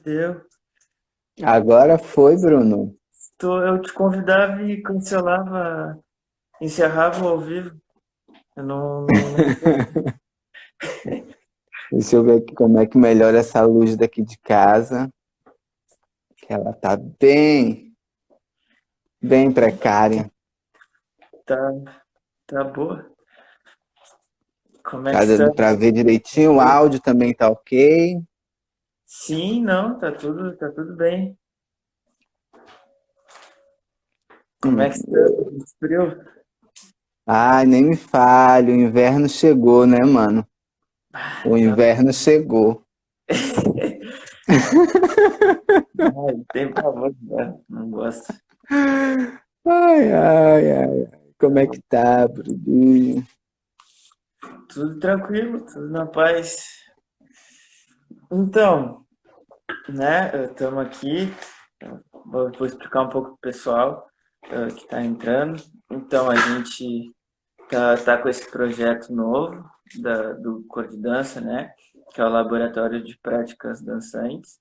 Deu. Agora foi, Bruno. Eu te convidava e cancelava, encerrava ao vivo. Eu não. Deixa eu ver aqui como é que melhora essa luz daqui de casa, que ela tá bem precária. Tá, tá boa. Como é que Tá está? dando pra ver direitinho, o áudio também tá ok. Sim, não, tá tudo bem. Como é que está? Hum. Frio? Ai, nem me fale, o inverno chegou, né, mano? O Tá. inverno chegou. Ai, tem pavor, né? Não gosto. Ai, ai, ai. Como é que tá, Bruno? Tudo tranquilo, tudo na paz. Então, né, estamos aqui. Vou explicar um pouco pro pessoal que está entrando. Então, a gente tá com esse projeto novo do Cor de Dança, né? Que é o Laboratório de Práticas Dançantes.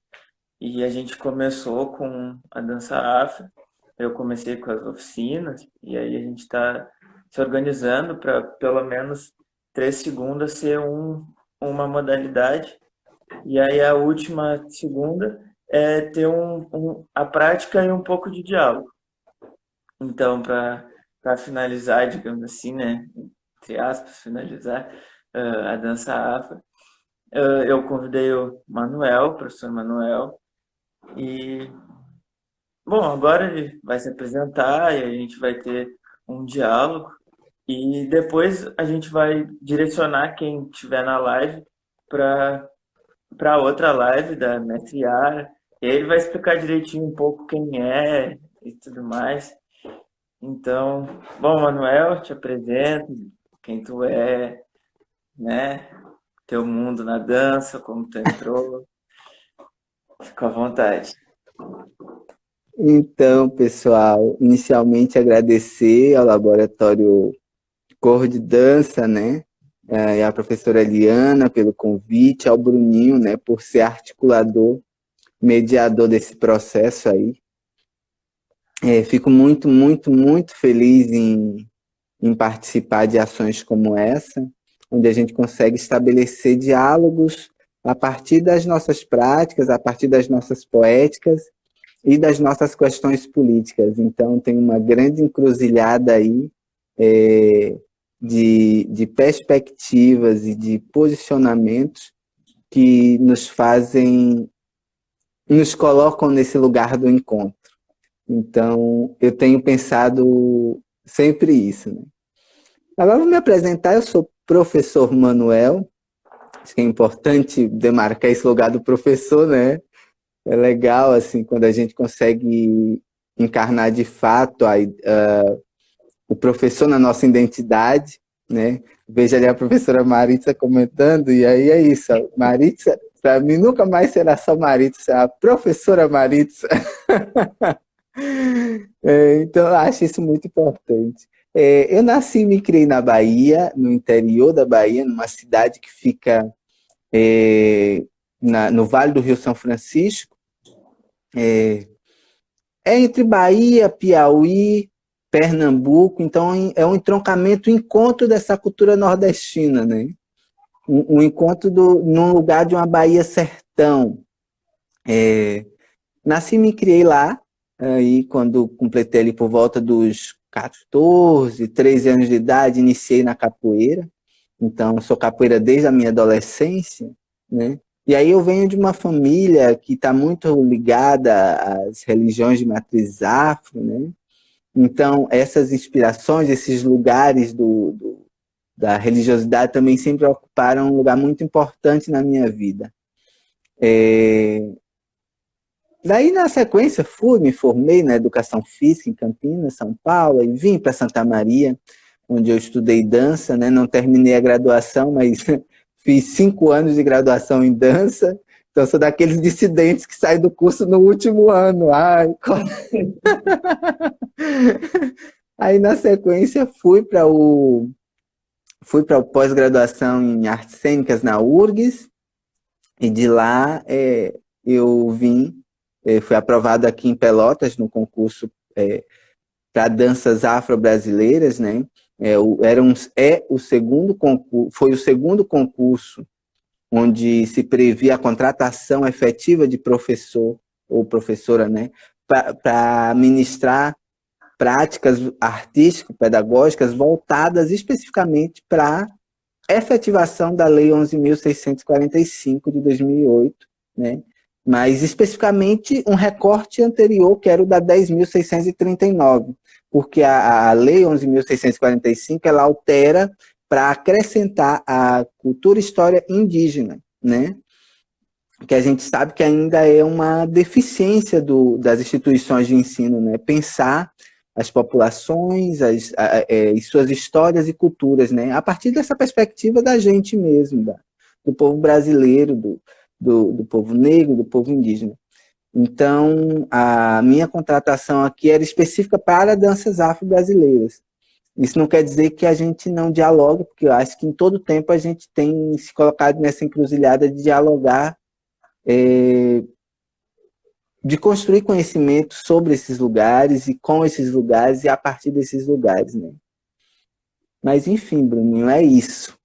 E a gente começou com a dança afro. Eu comecei com as oficinas e aí a gente está se organizando para pelo menos 3 segundas ser uma modalidade. E aí a última segunda é ter a prática e um pouco de diálogo. Então, para finalizar, digamos assim, né? Entre aspas, finalizar a dança afro, eu convidei o Manuel, o professor Manuel, e, bom, agora ele vai se apresentar e a gente vai ter um diálogo, e depois a gente vai direcionar quem estiver na live para outra live da Mestre Yara, e aí ele vai explicar direitinho um pouco quem é e tudo mais. Então, bom, Manuel, te apresento quem tu é, né? Teu mundo na dança, como tu entrou. Fica à vontade. Então, pessoal, inicialmente agradecer ao Laboratório Cor de Dança, né? E a professora Eliana pelo convite, ao Bruninho, né, por ser articulador, mediador desse processo aí. Fico muito feliz em participar de ações como essa, onde a gente consegue estabelecer diálogos a partir das nossas práticas, a partir das nossas poéticas e das nossas questões políticas. Então, tem uma grande encruzilhada aí é, de perspectivas e de posicionamentos que nos fazem, nos colocam nesse lugar do encontro. Então, eu tenho pensado sempre isso, né? Agora, vou me apresentar. Eu sou professor Manuel. Acho que é importante demarcar esse lugar do professor, né? É legal, assim, quando a gente consegue encarnar de fato o professor na nossa identidade, né? Veja ali a professora Maritza comentando, e aí é isso. Maritza, para mim, nunca mais será só Maritza, será a professora Maritza. Então, eu acho isso muito importante. Eu nasci e me criei na Bahia, no interior da Bahia, numa cidade que fica no Vale do Rio São Francisco. É, é entre Bahia, Piauí, Pernambuco, então é um entroncamento, um encontro dessa cultura nordestina, né? Um encontro num lugar de uma Bahia sertão. Nasci e me criei lá, aí quando completei ali por volta dos 14, 13 anos de idade, iniciei na capoeira. Então, sou capoeira desde a minha adolescência, né? E aí eu venho de uma família que está muito ligada às religiões de matriz afro, né? Então, essas inspirações, esses lugares da religiosidade também sempre ocuparam um lugar muito importante na minha vida. Daí, na sequência, me formei na Educação Física em Campinas, São Paulo, e vim para Santa Maria, onde eu estudei dança, né? Não terminei a graduação, mas fiz 5 anos de graduação em dança. Então, sou daqueles dissidentes que saem do curso no último ano. Ai, aí, na sequência, fui para o pós-graduação em artes cênicas na URGS, e de lá eu vim, fui aprovado aqui em Pelotas no concurso para danças afro-brasileiras, né? O segundo concurso, foi o segundo concurso onde se previa a contratação efetiva de professor ou professora, né? Para ministrar práticas artístico-pedagógicas voltadas especificamente para a efetivação da Lei 11.645 de 2008, né? Mas especificamente um recorte anterior, que era o da 10.639, porque a Lei 11.645 ela altera para acrescentar a cultura e história indígena, né? Que a gente sabe que ainda é uma deficiência das instituições de ensino, né? Pensar as populações, e suas histórias e culturas, né? A partir dessa perspectiva da gente mesmo, do povo brasileiro, do povo negro, do povo indígena. Então, a minha contratação aqui era específica para danças afro-brasileiras. Isso não quer dizer que a gente não dialogue, porque eu acho que em todo tempo a gente tem se colocado nessa encruzilhada de dialogar, de construir conhecimento sobre esses lugares e com esses lugares e a partir desses lugares, né? Mas enfim, Bruninho, é isso.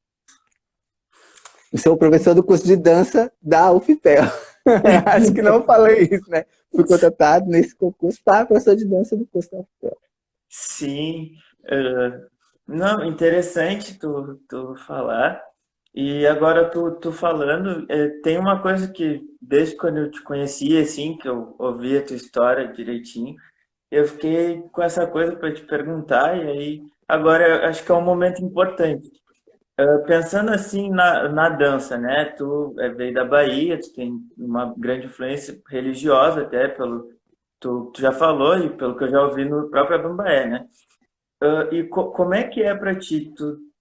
Eu sou professor do curso de dança da UFPEL. Acho que não falei isso, né? Fui contratado nesse concurso para professor de dança do curso da UFPEL. Sim, não, interessante tu falar. E agora tu falando, tem uma coisa que desde quando eu te conheci, assim, que eu ouvi a tua história direitinho, eu fiquei com essa coisa para te perguntar, e aí agora eu acho que é um momento importante. Pensando assim na dança, né? Tu veio da Bahia, tu tem uma grande influência religiosa até, tu já falou e pelo que eu já ouvi no próprio Bambaé, né? E como é que é para ti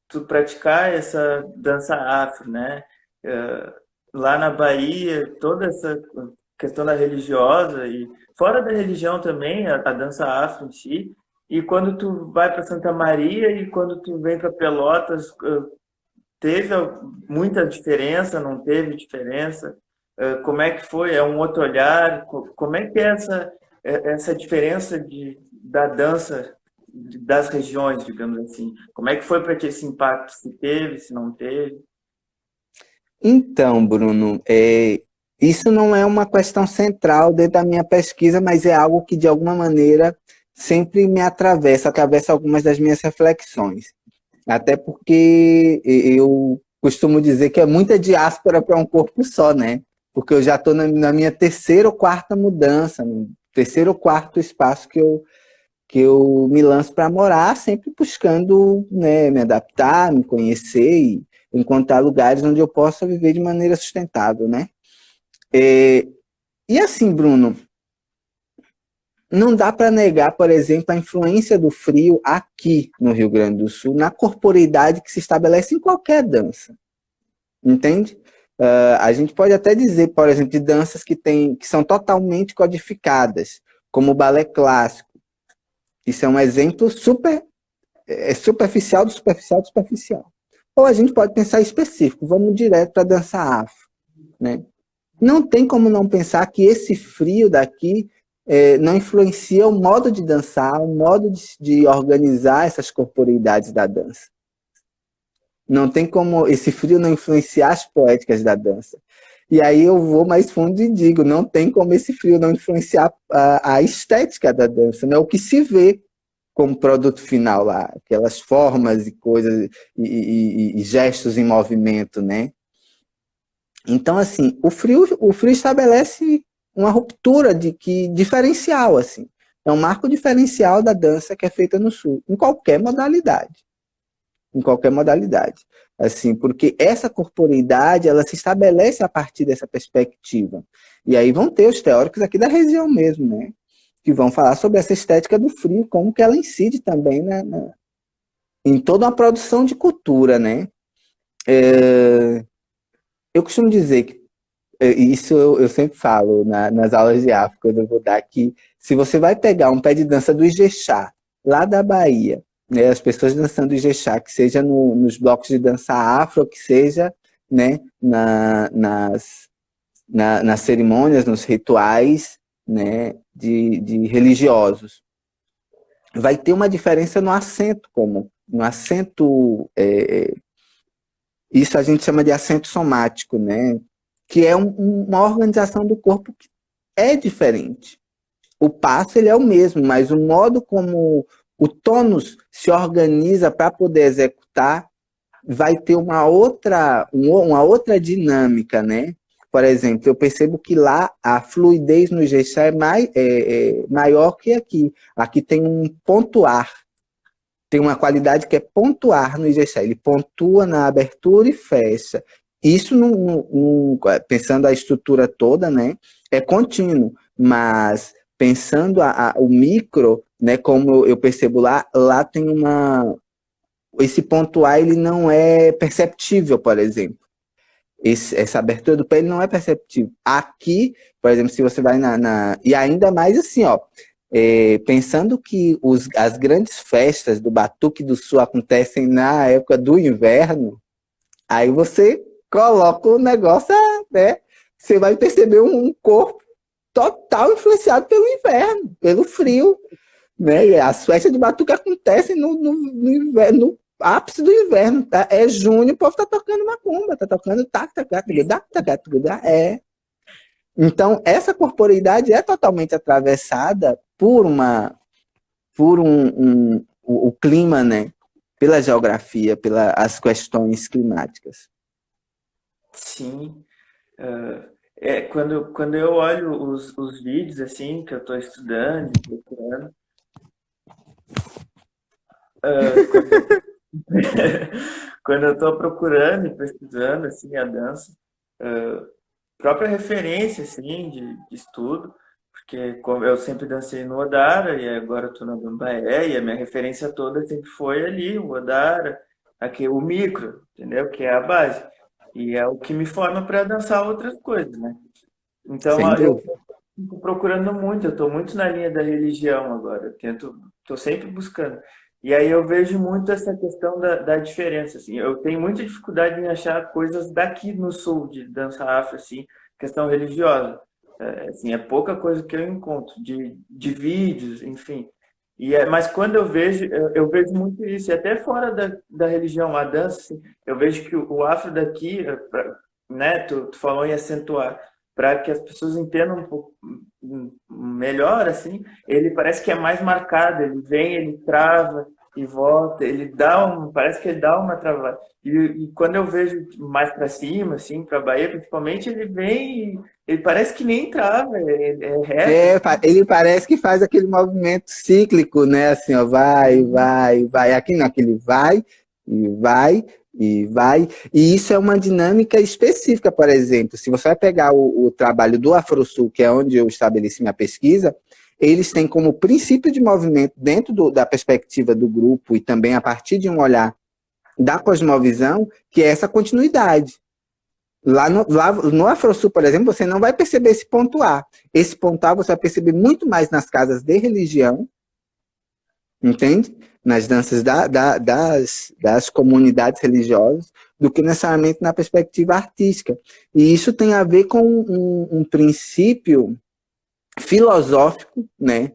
tu praticar essa dança afro, né? Uh, Lá na Bahia, toda essa questão da religiosa e fora da religião também, a dança afro em si. E quando tu vai para Santa Maria e quando tu vem para Pelotas, teve muita diferença, não teve diferença? Como é que foi? É um outro olhar? Como é que é essa diferença da dança das regiões, digamos assim? Como é que foi para ti esse impacto? Se teve, se não teve? Então, Bruno, isso não é uma questão central dentro da minha pesquisa, mas é algo que, de alguma maneira, sempre me atravessa algumas das minhas reflexões. Até porque eu costumo dizer que é muita diáspora para um corpo só, né? Porque eu já estou na minha terceira ou quarta mudança, no terceiro ou quarto espaço que eu me lanço para morar, sempre buscando, né, me adaptar, me conhecer e encontrar lugares onde eu possa viver de maneira sustentável, né? E assim, Bruno, não dá para negar, por exemplo, a influência do frio aqui no Rio Grande do Sul, na corporeidade que se estabelece em qualquer dança, entende? A gente pode até dizer, por exemplo, de danças que são totalmente codificadas, como o balé clássico. Isso é um exemplo superficial do superficial do superficial. Ou a gente pode pensar específico, vamos direto para a dança afro, né? Não tem como não pensar que esse frio daqui não influencia o modo de dançar, o modo de organizar essas corporeidades da dança. Não tem como esse frio não influenciar as poéticas da dança. E aí eu vou mais fundo e digo, não tem como esse frio não influenciar a estética da dança, né? O que se vê como produto final lá, aquelas formas e coisas e gestos em movimento, né? Então, assim, o frio estabelece uma ruptura diferencial, assim. É um marco diferencial da dança que é feita no Sul, em qualquer modalidade. Em qualquer modalidade. Assim, porque essa corporeidade, ela se estabelece a partir dessa perspectiva. E aí vão ter os teóricos aqui da região mesmo, né? Que vão falar sobre essa estética do frio, como que ela incide também em toda uma produção de cultura, né? Eu costumo dizer que, isso eu sempre falo nas aulas de África, quando eu vou dar aqui, se você vai pegar um pé de dança do Ijexá, lá da Bahia, né, as pessoas dançando Ijexá, que seja nos blocos de dança afro, que seja, né, nas cerimônias, nos rituais, né, de religiosos. Vai ter uma diferença no acento, isso a gente chama de acento somático, né, que é uma organização do corpo que é diferente. O passo ele é o mesmo, mas o modo como o tônus se organiza para poder executar vai ter uma outra dinâmica, né? Por exemplo, eu percebo que lá a fluidez no Ijexá é maior que aqui. Aqui tem um pontuar, tem uma qualidade que é pontuar no Ijexá. Ele pontua na abertura e fecha. Isso, pensando a estrutura toda, né, é contínuo, mas pensando o micro, né, como eu percebo lá tem esse pontuar ele não é perceptível, por exemplo. Essa abertura do pé ele não é perceptível. Aqui, por exemplo, se você vai e ainda mais assim, ó, pensando que as grandes festas do Batuque do Sul acontecem na época do inverno, aí você coloca o negócio, né? Você vai perceber um corpo total influenciado pelo inverno, pelo frio, né? E as festas de Batuque acontecem no inverno, no ápice do inverno, tá? É junho, o povo tá tocando macumba, tá tocando Então, essa corporeidade é totalmente atravessada por o clima, né? Pela geografia, pelas questões climáticas. Sim. Quando eu olho os vídeos, assim, que eu estou estudando, procurando, quando eu estou procurando e pesquisando, assim, a dança, própria referência, assim, de estudo, porque como eu sempre dancei no Odara e agora estou na Bambaé, e a minha referência toda sempre foi ali, o Odara, aqui, o micro, entendeu? Que é a base. E é o que me forma para dançar outras coisas, né? Então, Sem eu dúvida. fico procurando muito, eu estou muito na linha da religião agora, estou sempre buscando. E aí eu vejo muito essa questão da diferença, assim, eu tenho muita dificuldade em achar coisas daqui no sul, de dança afro, assim, questão religiosa. Assim, é pouca coisa que eu encontro, de vídeos, enfim. Mas quando eu vejo muito isso, e até fora da religião, a dança, assim, eu vejo que o afro daqui, né, tu falou em acentuar, para que as pessoas entendam um pouco melhor, assim, ele parece que é mais marcado, ele vem, ele trava e volta, parece que ele dá uma travada. E quando eu vejo mais para cima, assim, para a Bahia, principalmente, ele vem e ele parece que nem trava, é reto. Ele parece que faz aquele movimento cíclico, né? Assim, ó, vai, vai, vai. Aqui não, aquele vai e vai e vai. E isso é uma dinâmica específica, por exemplo. Se você vai pegar o trabalho do Afrosul, que é onde eu estabeleci minha pesquisa, eles têm como princípio de movimento, dentro da perspectiva do grupo e também a partir de um olhar da cosmovisão, que é essa continuidade. Lá no Afrosul, por exemplo, você não vai perceber esse ponto A. Esse ponto A você vai perceber muito mais nas casas de religião, entende? Nas danças das comunidades religiosas, do que necessariamente na perspectiva artística. E isso tem a ver com um princípio filosófico, né?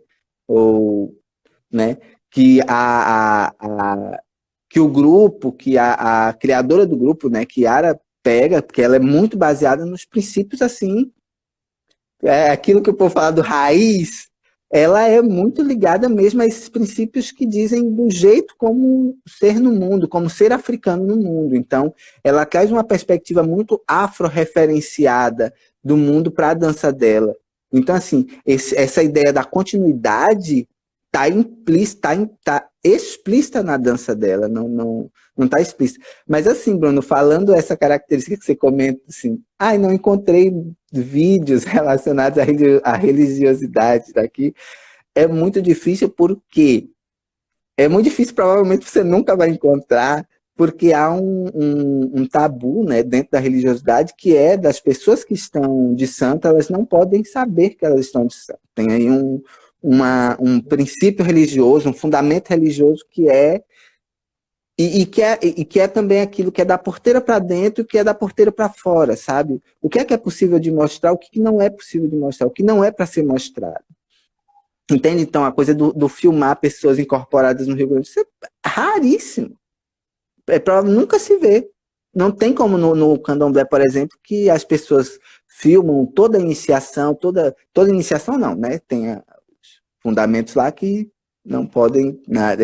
Né? Que que o grupo, que a criadora do grupo, né? Que Yara pega, porque ela é muito baseada nos princípios assim, aquilo que eu povo falar do raiz, ela é muito ligada mesmo a esses princípios que dizem do jeito como ser no mundo, como ser africano no mundo. Então, ela traz uma perspectiva muito afro-referenciada do mundo para a dança dela. Então, assim, essa ideia da continuidade está implícita, tá explícita na dança dela, não está explícita. Mas assim, Bruno, falando essa característica que você comenta, assim, não encontrei vídeos relacionados à religiosidade daqui, é muito difícil porque provavelmente você nunca vai encontrar, porque há um tabu, né, dentro da religiosidade, que é das pessoas que estão de santo, elas não podem saber que elas estão de santo. Tem aí um princípio religioso, um fundamento religioso que é que é também aquilo que é da porteira para dentro e que é da porteira para fora, sabe? O que é possível de mostrar, o que não é possível de mostrar, o que não é para ser mostrado. Entende? Então, a coisa do filmar pessoas incorporadas no Rio Grande do Sul é raríssimo. É para nunca se ver. Não tem como no candomblé, por exemplo, que as pessoas filmam toda a iniciação, toda iniciação não, né? Tem os fundamentos lá que não podem nada,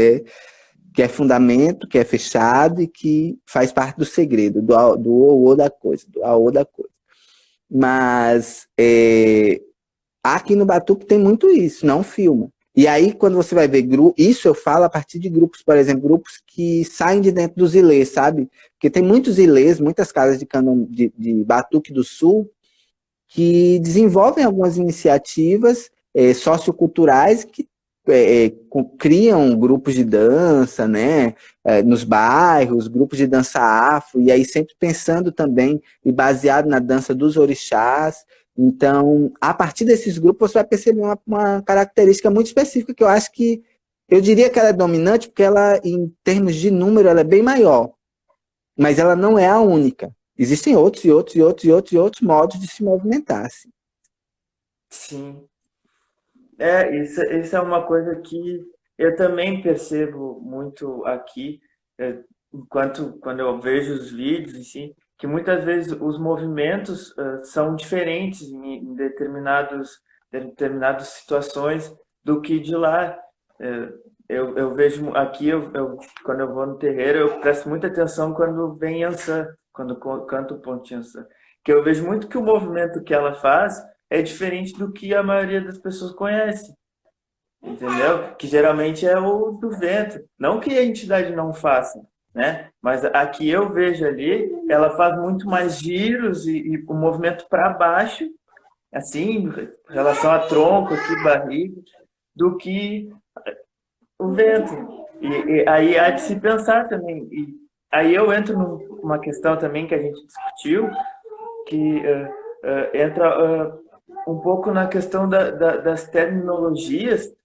que é fundamento, que é fechado e que faz parte do segredo, do o da coisa, do aô da coisa. Mas aqui no Batuque tem muito isso, não filma. E aí, quando você vai ver isso, eu falo a partir de grupos, por exemplo, grupos que saem de dentro dos ilês, sabe? Porque tem muitos ilês, muitas casas de Batuque do Sul, que desenvolvem algumas iniciativas socioculturais que criam grupos de dança, né? Nos bairros, grupos de dança afro, e aí sempre pensando também e baseado na dança dos orixás. Então, a partir desses grupos, você vai perceber uma característica muito específica que eu acho que, eu diria que ela é dominante, porque ela, em termos de número, ela é bem maior, mas ela não é a única. Existem outros e outros e outros e outros e outros modos de se movimentar. Assim. Sim. Isso é uma coisa que eu também percebo muito aqui, quando eu vejo os vídeos, assim, que muitas vezes os movimentos são diferentes em determinadas situações do que de lá. Eu vejo aqui, quando eu vou no terreiro, eu presto muita atenção quando vem Yansan, quando canto o ponto Yansan, que eu vejo muito que o movimento que ela faz é diferente do que a maioria das pessoas conhece, entendeu? Que geralmente é o do vento. Não que a entidade não faça, né? Mas a que eu vejo ali, ela faz muito mais giros e o movimento para baixo, assim, em relação a tronco, aqui, barriga, do que o vento. E aí há de se pensar também. E aí eu entro numa questão também que a gente discutiu, que entra um pouco na questão das terminologias,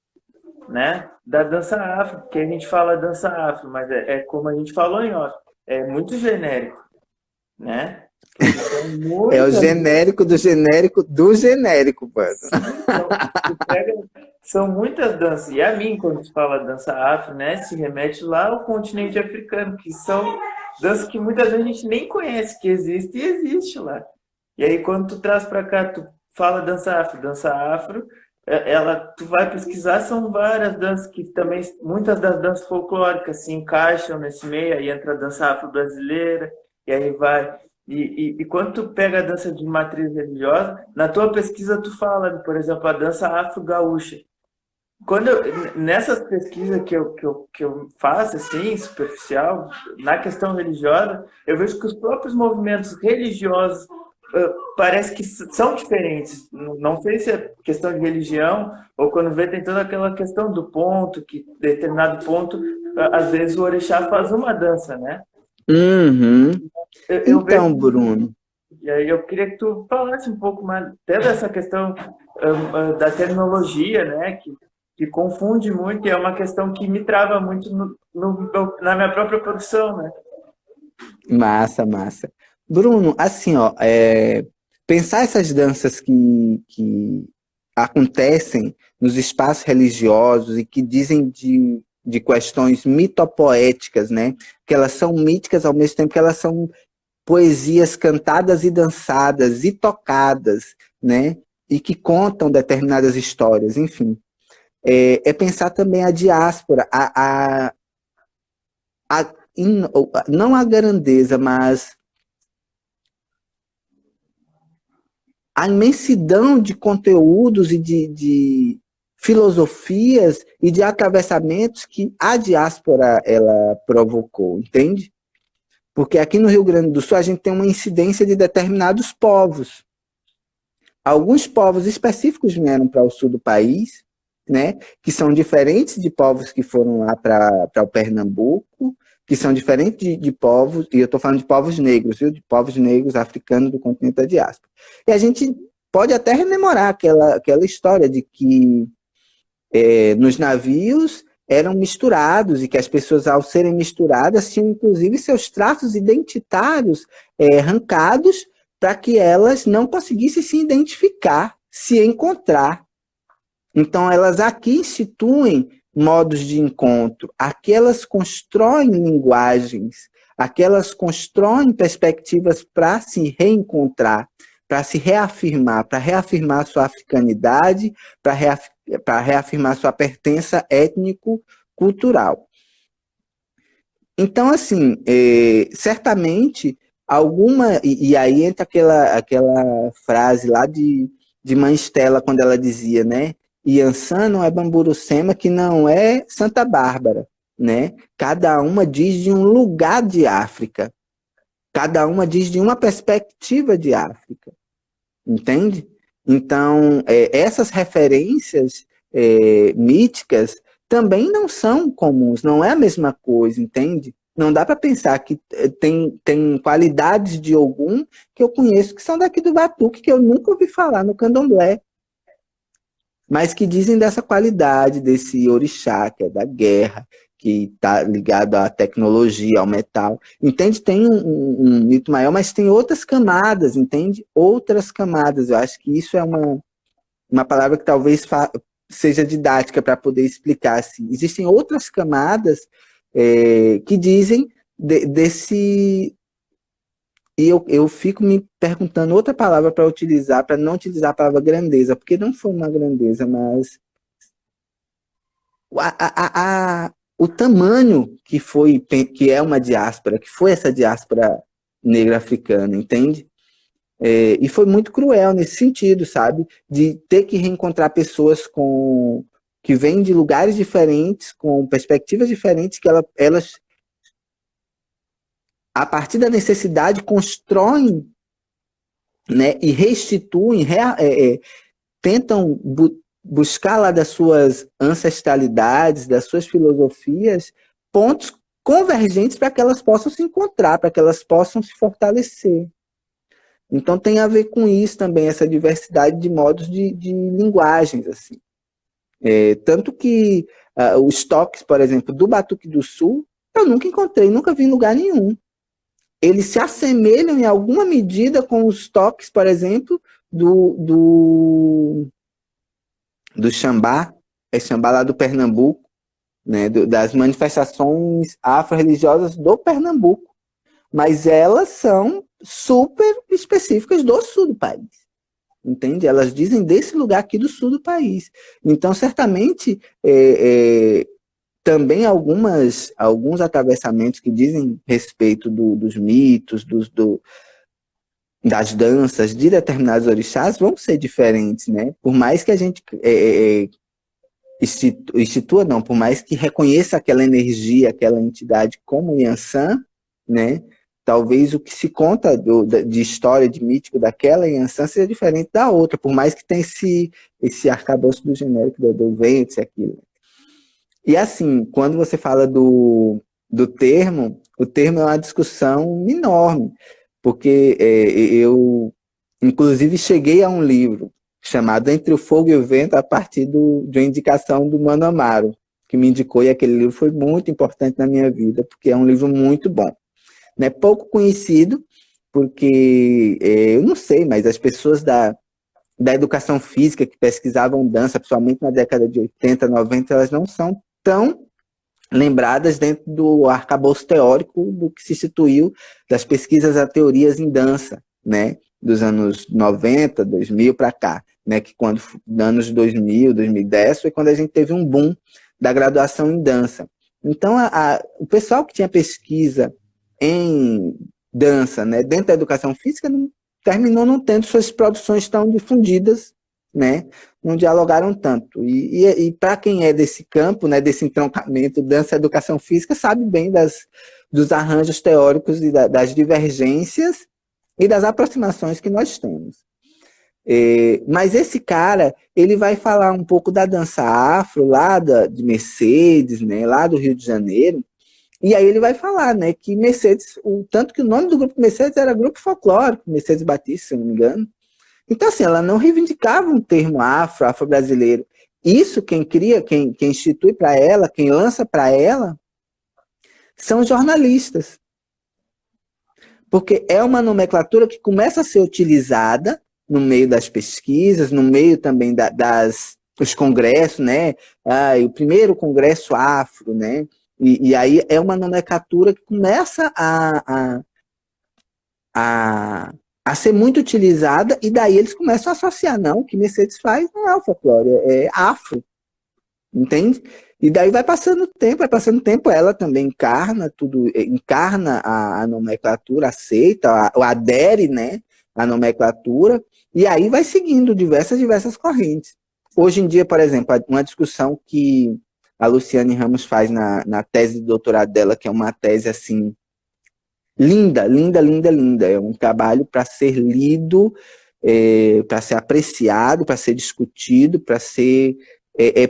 né, da dança afro, que a gente fala dança afro, mas como a gente falou em off, é muito genérico, né? É o genérico do genérico do genérico, mano. Então, são muitas danças. E a mim, quando se fala dança afro, né, se remete lá ao continente africano, que são danças que muitas vezes a gente nem conhece que existe e existe lá. E aí, quando tu traz para cá, tu fala dança afro, tu vai pesquisar, são várias danças que também, muitas das danças folclóricas se encaixam nesse meio, aí entra a dança afro brasileira, e aí vai. E quando tu pega a dança de matriz religiosa, na tua pesquisa tu fala, por exemplo, a dança afro-gaúcha. Nessas pesquisas que eu faço, assim, superficial, na questão religiosa, eu vejo que os próprios movimentos religiosos parece que são diferentes. Não sei se é questão de religião ou quando vê tem toda aquela questão do ponto, que determinado ponto, às vezes o orixá faz uma dança, né? Uhum. Então, vejo, Bruno. e aí eu queria que tu falasse um pouco mais até dessa questão da terminologia, né? Que confunde muito e é uma questão que me trava muito na minha própria produção, né? Massa, massa. Bruno, assim, ó, pensar essas danças que acontecem nos espaços religiosos e que dizem de questões mitopoéticas, né? Que elas são míticas ao mesmo tempo que elas são poesias cantadas e dançadas e tocadas, né? E que contam determinadas histórias, enfim. Pensar também a diáspora, não a grandeza, mas a imensidão de conteúdos e de filosofias e de atravessamentos que a diáspora ela provocou, entende? Porque aqui no Rio Grande do Sul a gente tem uma incidência de determinados povos. Alguns povos específicos vieram para o sul do país, né, que são diferentes de povos que foram lá para o Pernambuco, que são diferentes de povos, e eu estou falando de povos negros, viu? De povos negros africanos do continente da diáspora. E a gente pode até rememorar aquela história de que nos navios eram misturados e que as pessoas, ao serem misturadas, tinham inclusive seus traços identitários arrancados para que elas não conseguissem se identificar, se encontrar. Então, elas aqui instituem modos de encontro, aqui elas constroem linguagens, aqui elas constroem perspectivas para se reencontrar, para se reafirmar, para reafirmar sua africanidade, para reafirmar sua pertença étnico-cultural. Então, assim, certamente, e aí entra aquela frase lá de Mãe Estela, quando ela dizia, né? Iansã não é Bamburucema, que não é Santa Bárbara, né? Cada uma diz de um lugar de África, cada uma diz de uma perspectiva de África, entende? Então, essas referências míticas também não são comuns, não é a mesma coisa, entende? Não dá para pensar que tem qualidades de Ogum que eu conheço que são daqui do Batuque, que eu nunca ouvi falar no Candomblé, mas que dizem dessa qualidade, desse orixá, que é da guerra, que está ligado à tecnologia, ao metal. Entende? Tem um mito maior, mas tem outras camadas, entende? Outras camadas. Eu acho que isso é uma palavra que talvez seja didática para poder explicar. Assim. Existem outras camadas que dizem desse... E eu fico me perguntando outra palavra para utilizar, para não utilizar a palavra grandeza, porque não foi uma grandeza, mas o tamanho que é uma diáspora, que foi essa diáspora negra africana, entende? E foi muito cruel nesse sentido, sabe? De ter que reencontrar pessoas que vêm de lugares diferentes, com perspectivas diferentes, que elas a partir da necessidade, constroem, né, e restituem, tentam buscar lá das suas ancestralidades, das suas filosofias, pontos convergentes para que elas possam se encontrar, para que elas possam se fortalecer. Então tem a ver com isso também, essa diversidade de modos de linguagens. Assim. Tanto que os toques, por exemplo, do Batuque do Sul, eu nunca encontrei, nunca vi em lugar nenhum. Eles se assemelham em alguma medida com os toques, por exemplo, do Xambá, Xambá lá do Pernambuco, né, das manifestações afro-religiosas do Pernambuco. Mas elas são super específicas do sul do país, entende? Elas dizem desse lugar aqui do sul do país. Então, certamente, também alguns atravessamentos que dizem respeito dos mitos, das danças de determinados orixás vão ser diferentes, né? Por mais que a gente institua, não, por mais que reconheça aquela energia, aquela entidade como Iansã, né? Talvez o que se conta de história, de mítico daquela Iansã seja diferente da outra, por mais que tenha esse arcabouço do genérico do vento, aquilo. E assim, quando você fala do termo, o termo é uma discussão enorme, porque eu, inclusive, cheguei a um livro chamado Entre o Fogo e o Vento a partir de uma indicação do Mano Amaro, que me indicou, e aquele livro foi muito importante na minha vida, porque é um livro muito bom. Né? Pouco conhecido, porque eu não sei, mas as pessoas da educação física que pesquisavam dança, principalmente na década de 80, 90, elas não são tão lembradas dentro do arcabouço teórico do que se instituiu das pesquisas a teorias em dança, né, dos anos 90, 2000 para cá, né, que quando, anos 2000, 2010, foi quando a gente teve um boom da graduação em dança. Então, o pessoal que tinha pesquisa em dança, né, dentro da educação física, terminou não tendo suas produções tão difundidas, né, não dialogaram tanto. E para quem é desse campo, né, desse entroncamento dança e educação física, sabe bem dos arranjos teóricos e das divergências e das aproximações que nós temos. Mas esse cara, ele vai falar um pouco da dança afro, lá de Mercedes, né, lá do Rio de Janeiro, e aí ele vai falar, né, que Mercedes, tanto que o nome do grupo Mercedes era Grupo Folclórico, Mercedes Batista, se não me engano. Então, assim, ela não reivindicava um termo afro-brasileiro. Isso quem cria, quem institui para ela, quem lança para ela, são jornalistas. Porque é uma nomenclatura que começa a ser utilizada no meio das pesquisas, no meio também dos congressos, né? O primeiro congresso afro, né? E aí é uma nomenclatura que começa a ser muito utilizada, e daí eles começam a associar, não, o que Mercedes faz não é o folclore, é afro, entende? E daí vai passando o tempo, ela também encarna tudo, encarna a nomenclatura, aceita, adere, né, à nomenclatura, e aí vai seguindo diversas correntes. Hoje em dia, por exemplo, uma discussão que a Luciane Ramos faz na tese de doutorado dela, que é uma tese, assim, linda, linda, linda, linda. É um trabalho para ser lido, para ser apreciado, para ser discutido, para ser...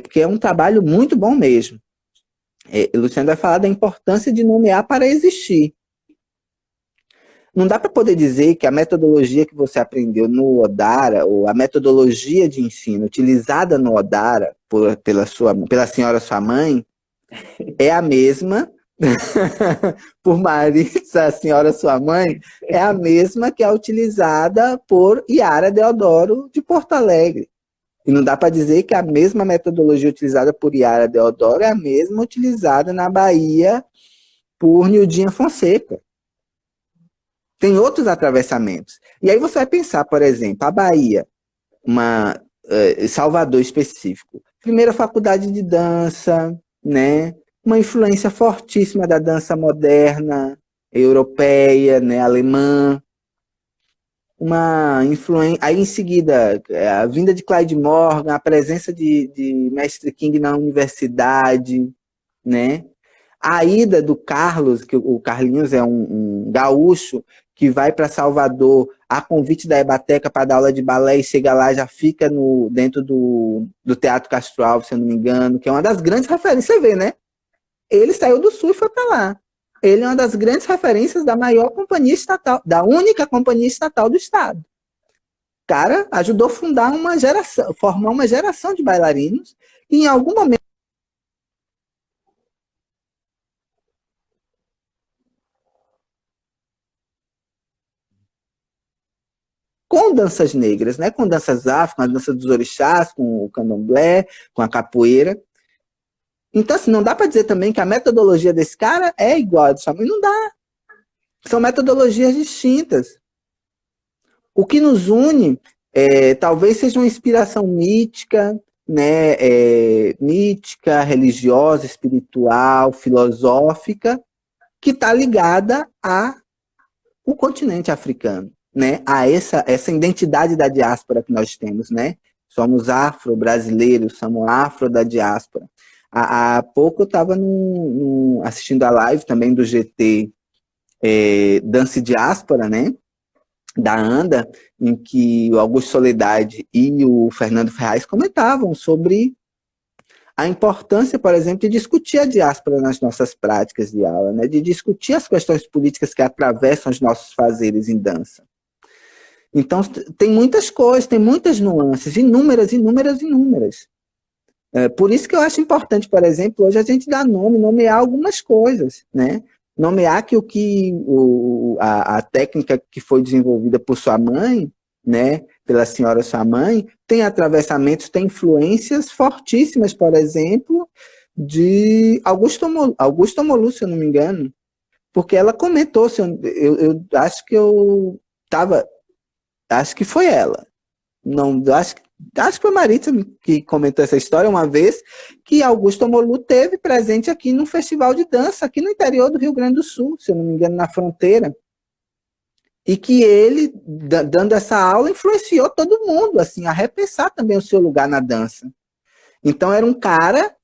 porque é um trabalho muito bom mesmo. Luciano vai falar da importância de nomear para existir. Não dá para poder dizer que a metodologia que você aprendeu no Odara, ou a metodologia de ensino utilizada no Odara pela senhora sua mãe, é a mesma por Maritza, a senhora sua mãe, é a mesma que é utilizada por Yara Deodoro de Porto Alegre. E não dá para dizer que a mesma metodologia utilizada por Yara Deodoro é a mesma utilizada na Bahia por Nildinha Fonseca. Tem outros atravessamentos. E aí você vai pensar, por exemplo, a Bahia, Salvador específico. Primeira faculdade de dança, né? Uma influência fortíssima da dança moderna, europeia, né, alemã, uma influência. Aí em seguida, a vinda de Clyde Morgan, a presença de Mestre King na universidade, né? A ida do Carlos, que o Carlinhos é um gaúcho que vai para Salvador a convite da Ebateca para dar aula de balé e chega lá, já fica dentro do Teatro Castro Alves, se eu não me engano, que é uma das grandes referências, você vê, né? Ele saiu do Sul e foi para lá. Ele é uma das grandes referências da maior companhia estatal, da única companhia estatal do Estado. O cara ajudou a fundar uma geração, formar uma geração de bailarinos, e em algum momento com danças negras, né? Com danças afro, com a dança dos orixás, com o candomblé, com a capoeira. Então, assim, não dá para dizer também que a metodologia desse cara é igual a de sua mãe. Não dá. São metodologias distintas. O que nos une talvez seja uma inspiração mítica, né? Mítica, religiosa, espiritual, filosófica, que está ligada ao continente africano, né? A essa identidade da diáspora que nós temos, né? Somos afro-brasileiros, somos afro da diáspora. Há pouco eu estava assistindo a live também do GT Dança e Diáspora, né? Da ANDA, em que o Augusto Soledade e o Fernando Ferraz comentavam sobre a importância, por exemplo, de discutir a diáspora nas nossas práticas de aula, né? De discutir as questões políticas que atravessam os nossos fazeres em dança. Então, tem muitas coisas, tem muitas nuances, inúmeras. Por isso que eu acho importante, por exemplo, hoje a gente dar nomear algumas coisas, né? Nomear que a técnica que foi desenvolvida por sua mãe, né, pela senhora sua mãe, tem atravessamentos, tem influências fortíssimas, por exemplo, de Augusto Molu, se eu não me engano, porque ela comentou, eu acho que acho que foi ela, não, acho que foi Maritza que comentou essa história uma vez, que Augusto Molu teve presente aqui num festival de dança, aqui no interior do Rio Grande do Sul, se eu não me engano, na fronteira. E que ele, dando essa aula, influenciou todo mundo, assim, a repensar também o seu lugar na dança. Então, era um cara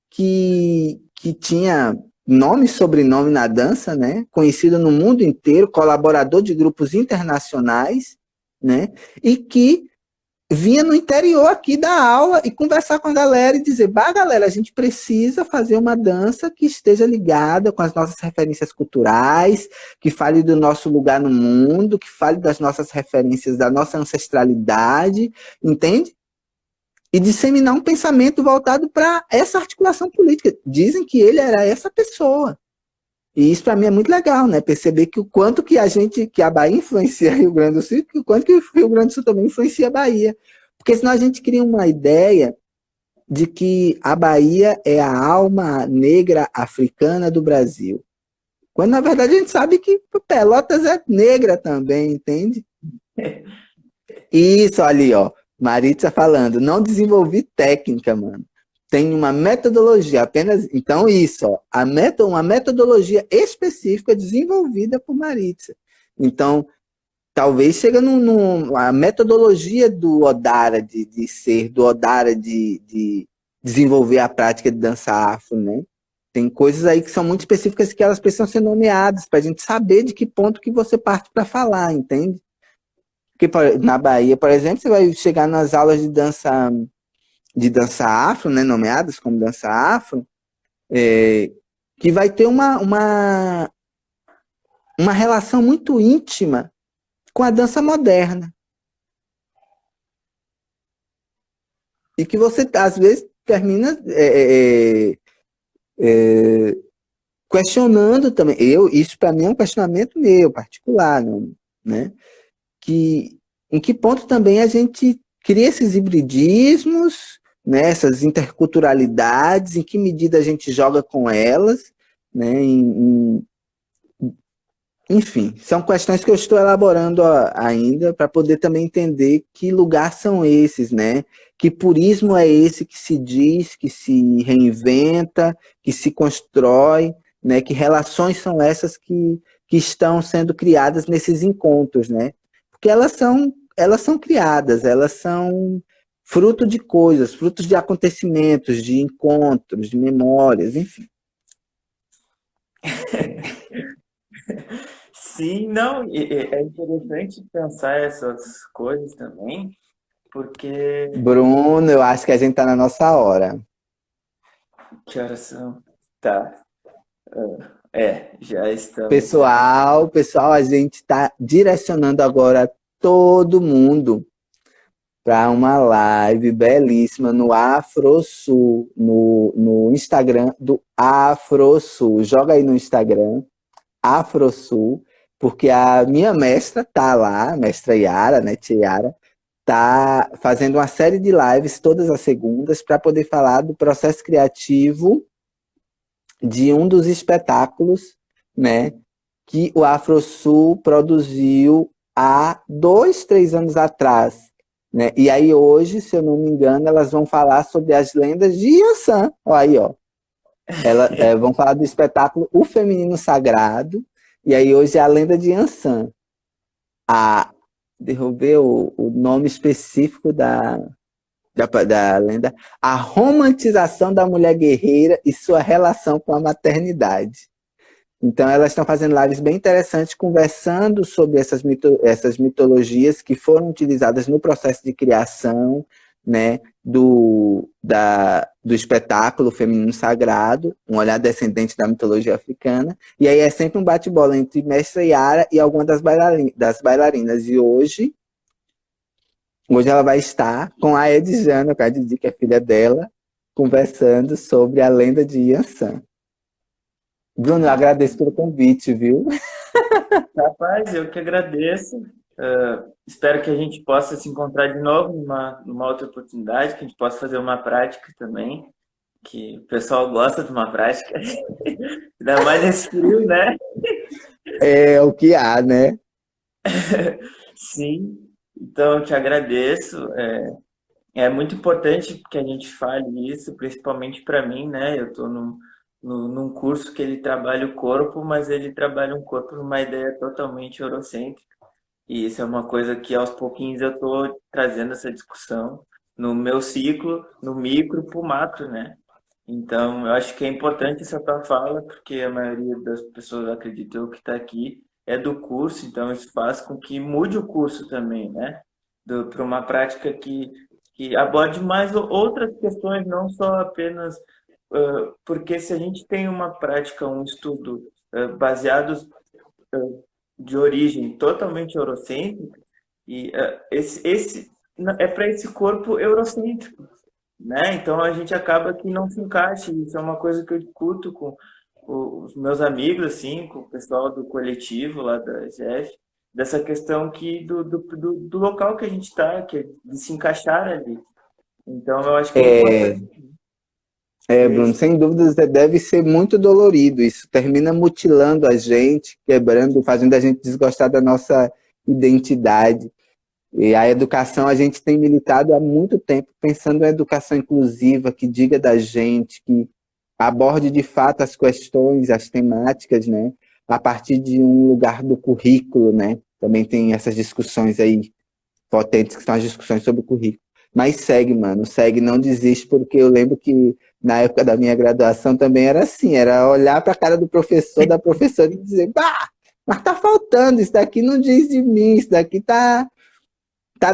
que tinha nome e sobrenome na dança, né? Conhecido no mundo inteiro, colaborador de grupos internacionais, né? E que vinha no interior aqui dar aula e conversar com a galera e dizer, galera, a gente precisa fazer uma dança que esteja ligada com as nossas referências culturais, que fale do nosso lugar no mundo, que fale das nossas referências, da nossa ancestralidade, entende? e disseminar um pensamento voltado para essa articulação política. Dizem que ele era essa pessoa. E isso para mim é muito legal, né? Perceber que o quanto que a Bahia influencia Rio Grande do Sul, e o quanto que o Rio Grande do Sul também influencia a Bahia. Porque senão a gente cria uma ideia de que a Bahia é a alma negra africana do Brasil. Quando na verdade a gente sabe que Pelotas é negra também, entende? Isso ali, ó. Maritza falando, não desenvolvi técnica, mano. Tem uma metodologia, apenas. Então, isso, ó. Uma metodologia específica desenvolvida por Maritza. Então, talvez chegue a metodologia do Odara de ser, do Odara de desenvolver a prática de dança afro, né? Tem coisas aí que são muito específicas que elas precisam ser nomeadas para a gente saber de que ponto que você parte para falar, entende? Porque na Bahia, por exemplo, você vai chegar nas aulas de dança afro, né, nomeadas como dança afro, que vai ter uma relação muito íntima com a dança moderna. E que você, às vezes, termina questionando também. Isso, para mim, é um questionamento meu, particular, né? Em que ponto também a gente cria esses hibridismos, né, essas interculturalidades, em que medida a gente joga com elas, né, enfim, são questões que eu estou elaborando ainda para poder também entender que lugar são esses, né? Que purismo é esse que se diz, que se reinventa, que se constrói, né? Que relações são essas que estão sendo criadas nesses encontros, né? Porque elas são criadas, elas são fruto de coisas, frutos de acontecimentos, de encontros, de memórias, enfim. Sim, não, é interessante pensar essas coisas também, porque Bruno, eu acho que a gente está na nossa hora. que horas são? Tá, já estamos. Pessoal, a gente está direcionando agora todo mundo para uma live belíssima no AfroSul, no Instagram do AfroSul. Joga aí no Instagram, AfroSul, porque a minha mestra tá lá, a mestra Yara, né, tia Yara, tá fazendo uma série de lives todas as segundas para poder falar do processo criativo de um dos espetáculos, né, que o AfroSul produziu há 2, 3 anos atrás, né? E aí hoje, se eu não me engano, elas vão falar sobre as lendas de Yansan. Olha aí, ó. Elas vão falar do espetáculo O Feminino Sagrado, e aí hoje é a lenda de Yansan. Derrubei o nome específico da lenda, a romantização da mulher guerreira e sua relação com a maternidade. Então, elas estão fazendo lives bem interessantes, conversando sobre essas mitologias que foram utilizadas no processo de criação, né, do espetáculo Feminino Sagrado, um olhar descendente da mitologia africana. E aí é sempre um bate-bola entre Mestra Yara e alguma das bailarinas. E hoje ela vai estar com a Edjana, com a Didi, que é filha dela, conversando sobre a lenda de Yansan. Bruno, eu agradeço pelo convite, viu? Rapaz, eu que agradeço. Espero que a gente possa se encontrar de novo numa outra oportunidade, que a gente possa fazer uma prática também, que o pessoal gosta de uma prática, ainda mais nesse frio, né? É o que há, né? Sim, então eu te agradeço. É muito importante que a gente fale isso, principalmente para mim, né? Eu estou num curso que ele trabalha o corpo, mas ele trabalha um corpo numa ideia totalmente eurocêntrica. E isso é uma coisa que aos pouquinhos eu estou trazendo essa discussão no meu ciclo, no micro para o macro, né? Então, eu acho que é importante essa tua fala, porque a maioria das pessoas, acredito eu, que está aqui é do curso, então isso faz com que mude o curso também, né? Para uma prática que aborde mais outras questões, não só apenas. Porque se a gente tem uma prática, um estudo baseado de origem totalmente eurocêntrica, e esse é para esse corpo eurocêntrico. né? Então a gente acaba que não se encaixa. Isso é uma coisa que eu discuto com os meus amigos, assim, com o pessoal do coletivo lá da GF, dessa questão que do local que a gente está, que é de se encaixar ali. Então eu acho que é É, importante ter Bruno, esse. sem dúvidas deve ser muito dolorido. Isso termina mutilando a gente, quebrando, fazendo a gente desgostar da nossa identidade. E a educação, a gente tem militado há muito tempo pensando em educação inclusiva, que diga da gente, que aborde de fato as questões, as temáticas, né? A partir de um lugar do currículo, né? Também tem essas discussões aí potentes, que são as discussões sobre o currículo. Mas segue, mano, segue, não desiste, porque eu lembro que na época da minha graduação também era assim, era olhar para a cara do professor, da professora e dizer, bah, mas tá faltando, isso daqui não diz de mim, isso daqui tá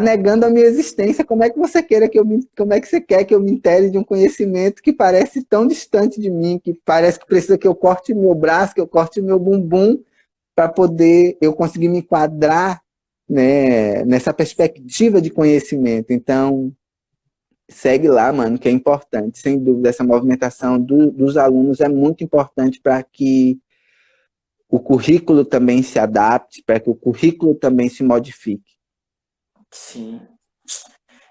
negando a minha existência. Como é que você queira que como é que você quer que eu me intere de um conhecimento que parece tão distante de mim, que parece que precisa que eu corte meu braço, que eu corte meu bumbum para poder eu conseguir me enquadrar, né, nessa perspectiva de conhecimento. Então, segue lá, mano, que é importante. Sem dúvida, essa movimentação dos alunos é muito importante para que o currículo também se adapte, para que o currículo também se modifique. Sim.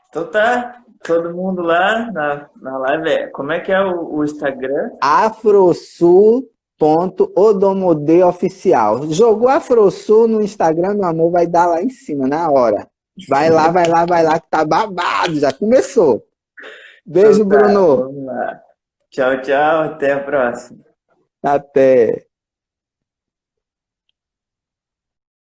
Então tá, todo mundo lá na live. Como é que é o Instagram? Afrosul.odomode oficial. Jogou Afrosul no Instagram, meu amor, vai dar lá em cima, na hora. Vai lá, que tá babado, já começou. Beijo, Então tá, Bruno. vamos lá. Tchau, tchau, até a próxima. Até.